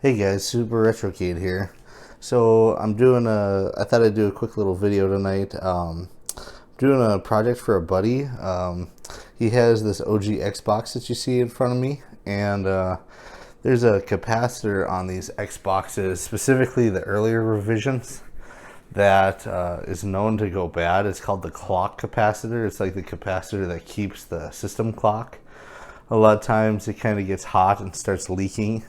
Hey guys, Super Retrocade here. So I thought I'd do a quick little video tonight. Doing a project for a buddy. He has this OG Xbox that you see in front of me, and there's a capacitor on these Xboxes, specifically the earlier revisions, that is known to go bad. It's called the clock capacitor. It's like the capacitor that keeps the system clock. A lot of times it kind of gets hot and starts leaking.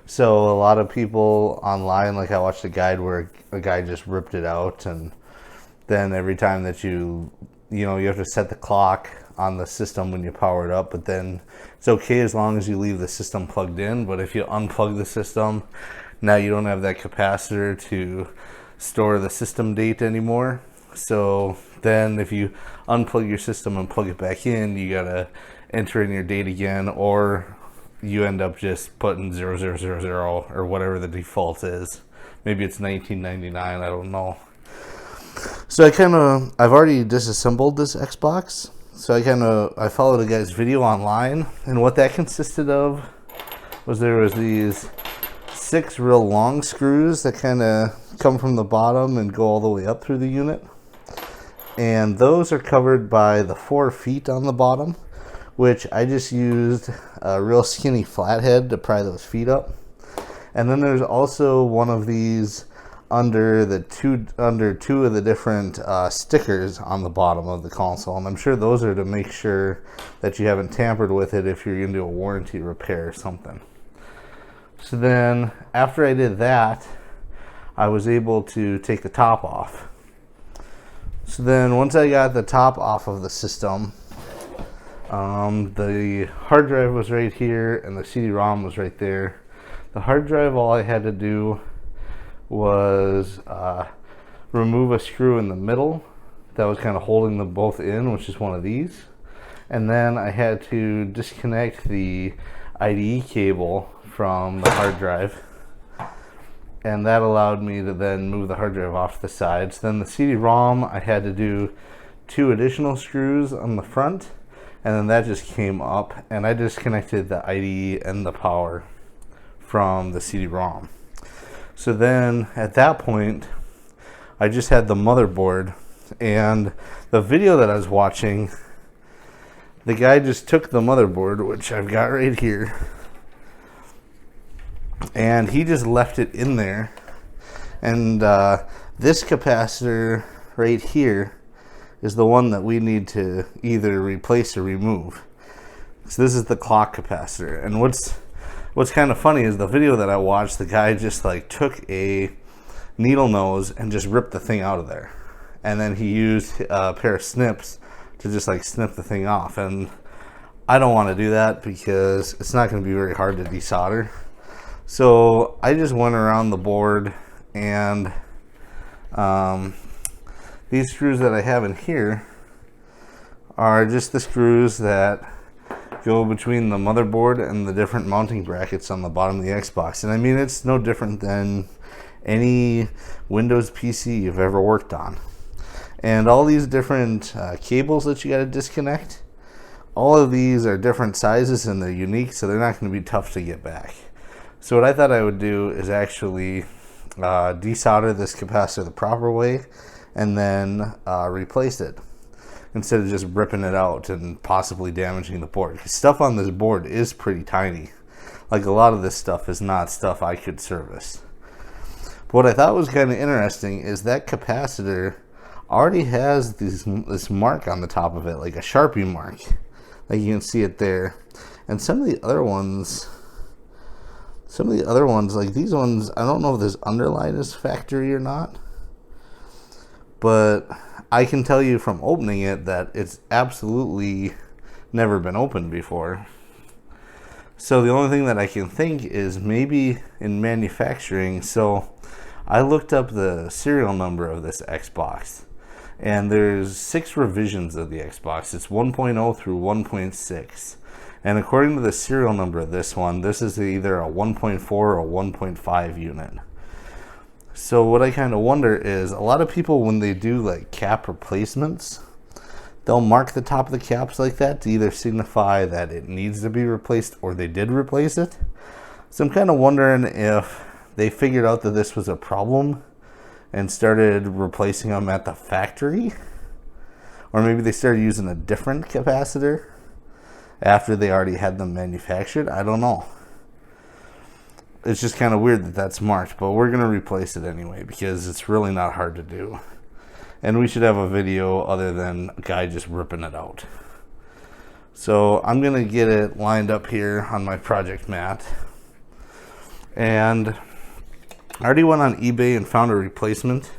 So a lot of people online, like I watched a guide where a guy just ripped it out, and then every time that you have to set the clock on the system when you power it up, but then it's okay as long as you leave the system plugged in. But if you unplug the system, now you don't have that capacitor to store the system date anymore. So then if you unplug your system and plug it back in, you gotta enter in your date again, or you end up just putting 0000 or whatever the default is. Maybe it's 1999, I don't know. So I've already disassembled this Xbox. So I followed a guy's video online, and what that consisted of was there was these 6 real long screws that kind of come from the bottom and go all the way up through the unit. And those are covered by the 4 feet on the bottom, which I just used a real skinny flathead to pry those feet up. And then there's also one of these under two of the different stickers on the bottom of the console, and I'm sure those are to make sure that you haven't tampered with it if you're going to do a warranty repair or something. So then after I did that, I was able to take the top off. So then once I got the top off of the system, the hard drive was right here and the CD-ROM was right there. The hard drive, all I had to do was remove a screw in the middle that was kind of holding them both in, which is one of these. And then I had to disconnect the IDE cable from the hard drive, and that allowed me to then move the hard drive off to the sides. Then the CD-ROM, I had to do 2 additional screws on the front, and then that just came up, and I disconnected the IDE and the power from the CD-ROM. So then at that point, I just had the motherboard, and the video that I was watching, the guy just took the motherboard, which I've got right here, and he just left it in there. And this capacitor right here is the one that we need to either replace or remove. So this is the clock capacitor. And what's kind of funny is the video that I watched, the guy just like took a needle nose and just ripped the thing out of there. And then he used a pair of snips to just like snip the thing off. And I don't want to do that because it's not going to be very hard to desolder. So I just went around the board, and these screws that I have in here are just the screws that go between the motherboard and the different mounting brackets on the bottom of the Xbox. And I mean, it's no different than any Windows PC you've ever worked on. And all these different cables that you got to disconnect, all of these are different sizes and they're unique, so they're not going to be tough to get back. So what I thought I would do is actually desolder this capacitor the proper way, and then replace it instead of just ripping it out and possibly damaging the board. Because stuff on this board is pretty tiny. Like, a lot of this stuff is not stuff I could service. But what I thought was kind of interesting is that capacitor already has this mark on the top of it, like a Sharpie mark. Like, you can see it there. And some of the other ones, like these ones, I don't know if this underline is factory or not, but I can tell you from opening it that it's absolutely never been opened before. So the only thing that I can think is maybe in manufacturing. So I looked up the serial number of this Xbox, and there's 6 revisions of the Xbox. It's 1.0 through 1.6. And according to the serial number of this one, this is either a 1.4 or a 1.5 unit. So what I kind of wonder is, a lot of people, when they do like cap replacements, they'll mark the top of the caps like that to either signify that it needs to be replaced or they did replace it. So I'm kind of wondering if they figured out that this was a problem and started replacing them at the factory, or maybe they started using a different capacitor after they already had them manufactured. I don't know. It's just kind of weird that that's marked, but we're going to replace it anyway because it's really not hard to do. And we should have a video other than a guy just ripping it out. So I'm going to get it lined up here on my project mat. And I already went on eBay and found a replacement.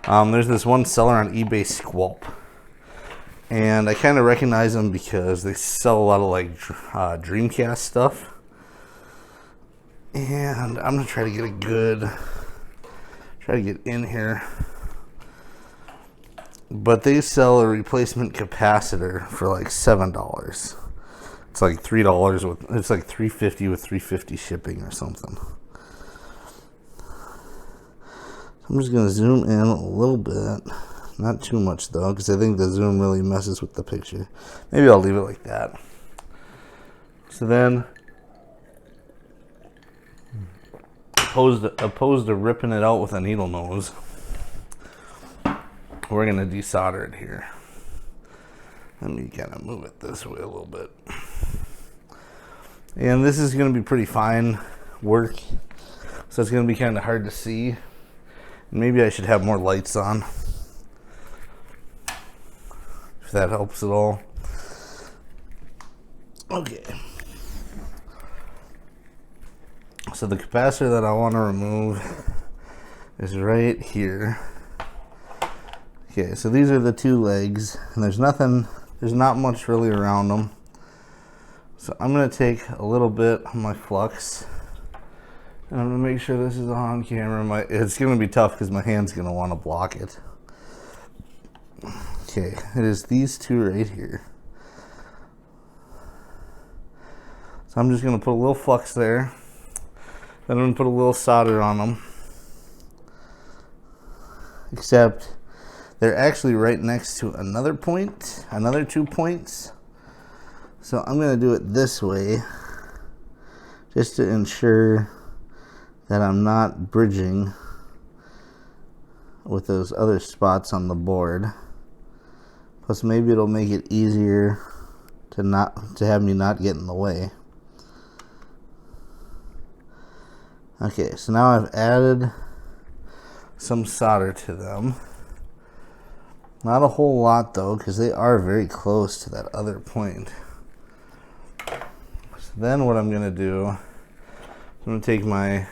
There's this one seller on eBay, Squelp. And I kind of recognize them because they sell a lot of like Dreamcast stuff. And I'm going to try to get in here. But they sell a replacement capacitor for like $7. It's like $3 with, it's like $3.50 with $3.50 shipping or something. I'm just going to zoom in a little bit. Not too much though, because I think the zoom really messes with the picture. Maybe I'll leave it like that. So then, opposed to ripping it out with a needle nose, we're going to desolder it here. Let me kind of move it this way a little bit. And this is going to be pretty fine work, so it's going to be kind of hard to see. Maybe I should have more lights on, if that helps at all. Okay. So the capacitor that I want to remove is right here. Okay, so these are the two legs, and there's not much really around them. So I'm going to take a little bit of my flux, and I'm going to make sure this is on camera. It's going to be tough because my hand's going to want to block it. Okay, it is these two right here. So I'm just going to put a little flux there. Then I'm going to put a little solder on them. Except they're actually right next to another point, another 2 points. So I'm going to do it this way, just to ensure that I'm not bridging with those other spots on the board. Plus maybe it'll make it easier to have me not get in the way. Okay, so now I've added some solder to them. Not a whole lot though, because they are very close to that other point. So then what I'm going to do, I'm going to take my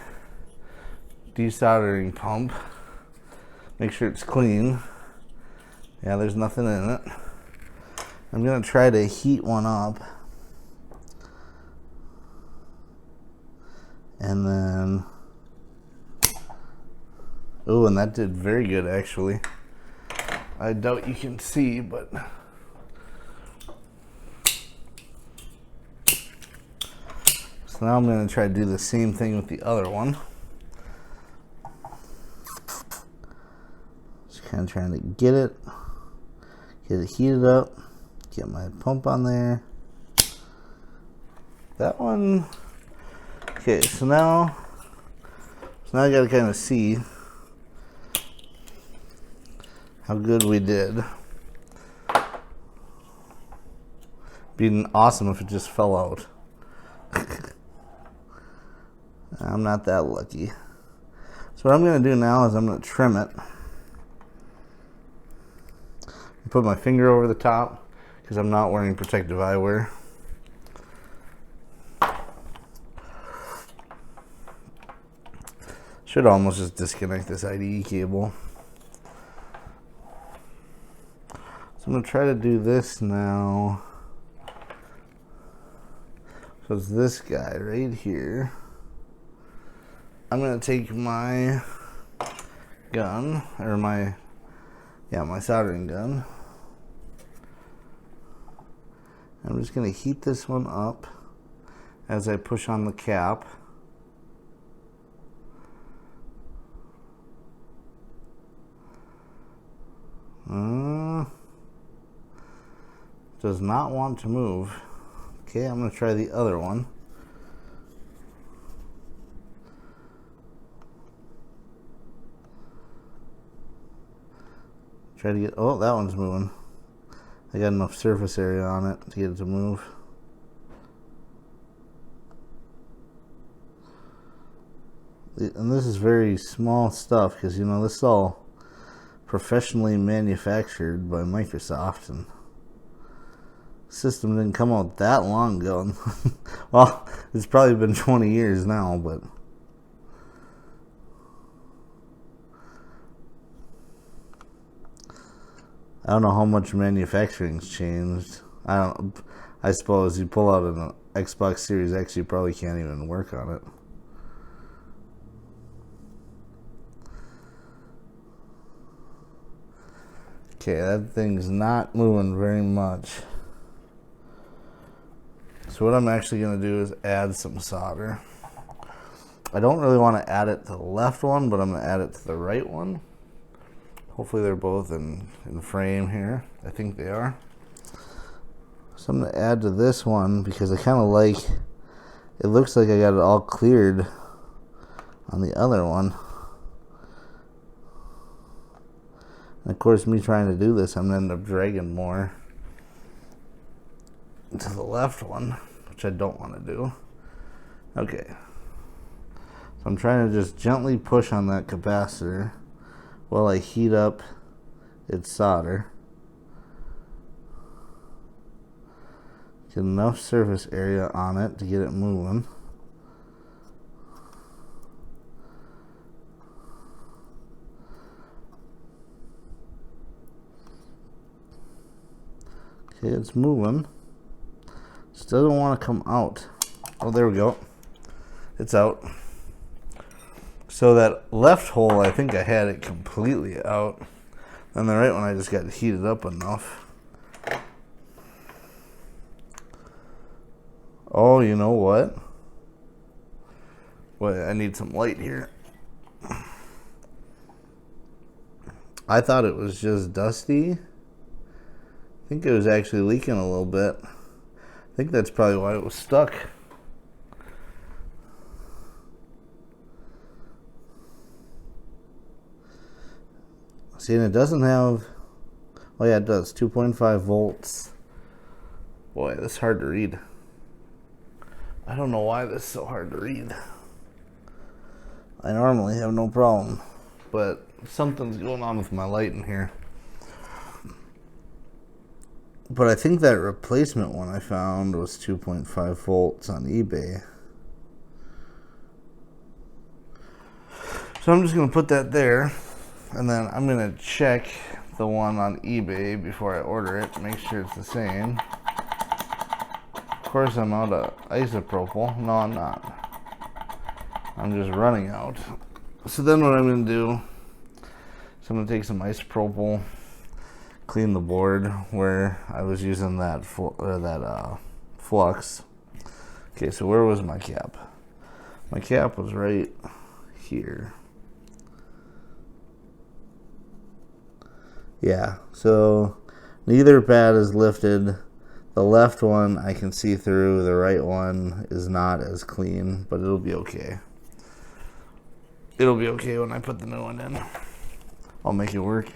desoldering pump, make sure it's clean. Yeah, there's nothing in it. I'm going to try to heat one up. And then, oh, and that did very good actually. I doubt you can see, but so now I'm going to try to do the same thing with the other one. Just kind of trying to get it heated up, get my pump on there. That one. Okay, so now I gotta kind of see how good we did. Be awesome if it just fell out. I'm not that lucky. So what I'm gonna do now is I'm gonna trim it. Put my finger over the top because I'm not wearing protective eyewear. Should almost just disconnect this IDE cable. So I'm going to try to do this now. So it's this guy right here. I'm going to take my gun, or my soldering gun. I'm just going to heat this one up as I push on the cap. Does not want to move. Okay, I'm going to try the other one. Try to get, oh, that one's moving. I got enough surface area on it to get it to move. And this is very small stuff because, you know, this is all professionally manufactured by Microsoft, and the system didn't come out that long ago. Well, it's probably been 20 years now, but I don't know how much manufacturing's changed. I suppose you pull out an Xbox Series X, you probably can't even work on it. Okay, that thing's not moving very much. So what I'm actually going to do is add some solder. I don't really want to add it to the left one, but I'm going to add it to the right one. Hopefully they're both in frame here. I think they are. So I'm going to add to this one because I kind of like, it looks like I got it all cleared on the other one. And of course, me trying to do this, I'm going to end up dragging more to the left one, which I don't want to do. Okay. So I'm trying to just gently push on that capacitor while I heat up its solder. Get enough surface area on it to get it moving. Okay, it's moving. Just doesn't want to come out. Oh, there we go. It's out. So that left hole, I think I had it completely out. And the right one, I just got heated up enough. Oh, you know what? Wait, I need some light here. I thought it was just dusty. I think it was actually leaking a little bit. I think that's probably why it was stuck. See, and it doesn't have, oh yeah, it does, 2.5 volts. Boy, this is hard to read. I don't know why this is so hard to read. I normally have no problem, but something's going on with my light in here. But I think that replacement one I found was 2.5 volts on eBay. So I'm just going to put that there, and then I'm going to check the one on eBay before I order it, make sure it's the same. Of course, I'm out of isopropyl. No, I'm not. I'm just running out. So then what I'm going to do is I'm going to take some isopropyl, clean the board where I was using that flux. Okay, so where was my cap? My cap was right here. Yeah, so neither pad is lifted. The left one I can see through, the right one is not as clean, but it'll be okay. It'll be okay when I put the new one in. I'll make it work.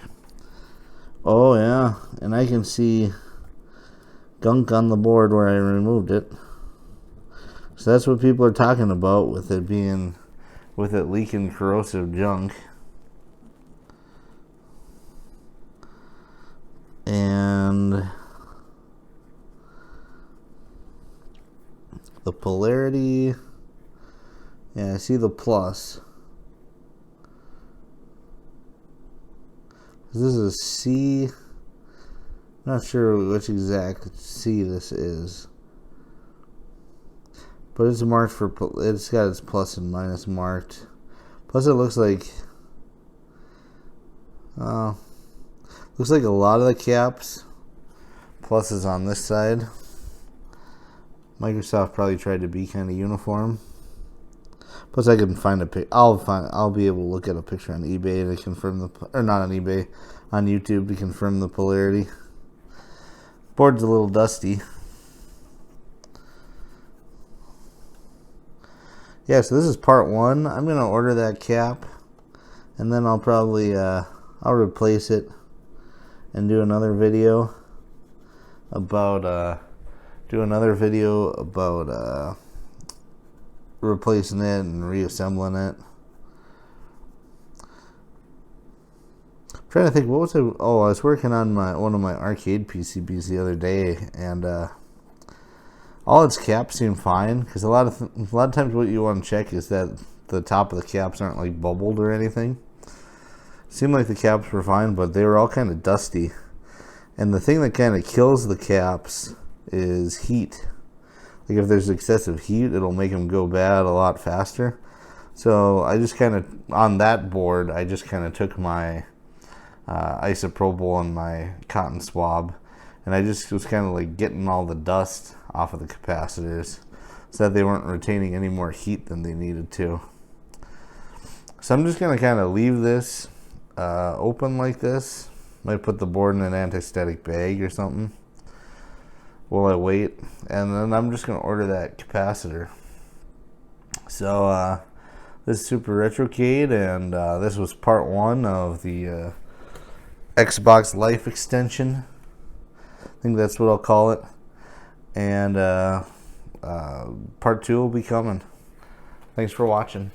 Oh yeah, and I can see gunk on the board where I removed it. So that's what people are talking about with it leaking corrosive junk. And the polarity, yeah, I see the plus. This is a C. Not sure which exact C this is, but it's marked for. It's got its plus and minus marked. Plus, it looks like. Looks like a lot of the caps. Plus is on this side. Microsoft probably tried to be kind of uniform. Plus, I can find a pic. I'll be able to look at a picture on eBay to confirm the, or not on eBay, on YouTube to confirm the polarity. Board's a little dusty. Yeah, so this is part one. I'm gonna order that cap, and then I'll probably I'll replace it and do another video about replacing it and reassembling it. I'm trying to think, what was it? Oh, I was working on one of my arcade PCBs the other day, and all its caps seem fine, because a lot of times what you want to check is that the top of the caps aren't like bubbled or anything. Seemed like the caps were fine, but they were all kind of dusty. And the thing that kind of kills the caps is heat. Like if there's excessive heat, it'll make them go bad a lot faster. So I just kind of, on that board, I just kind of took my isopropyl and my cotton swab, and I just was kind of like getting all the dust off of the capacitors so that they weren't retaining any more heat than they needed to. So I'm just going to kind of leave this open like this. Might put the board in an anti-static bag or something while I wait, and then I'm just going to order that capacitor. So this is Super Retrocade, and this was part 1 of the Xbox Life Extension. I think that's what I'll call it. And part 2 will be coming. Thanks for watching.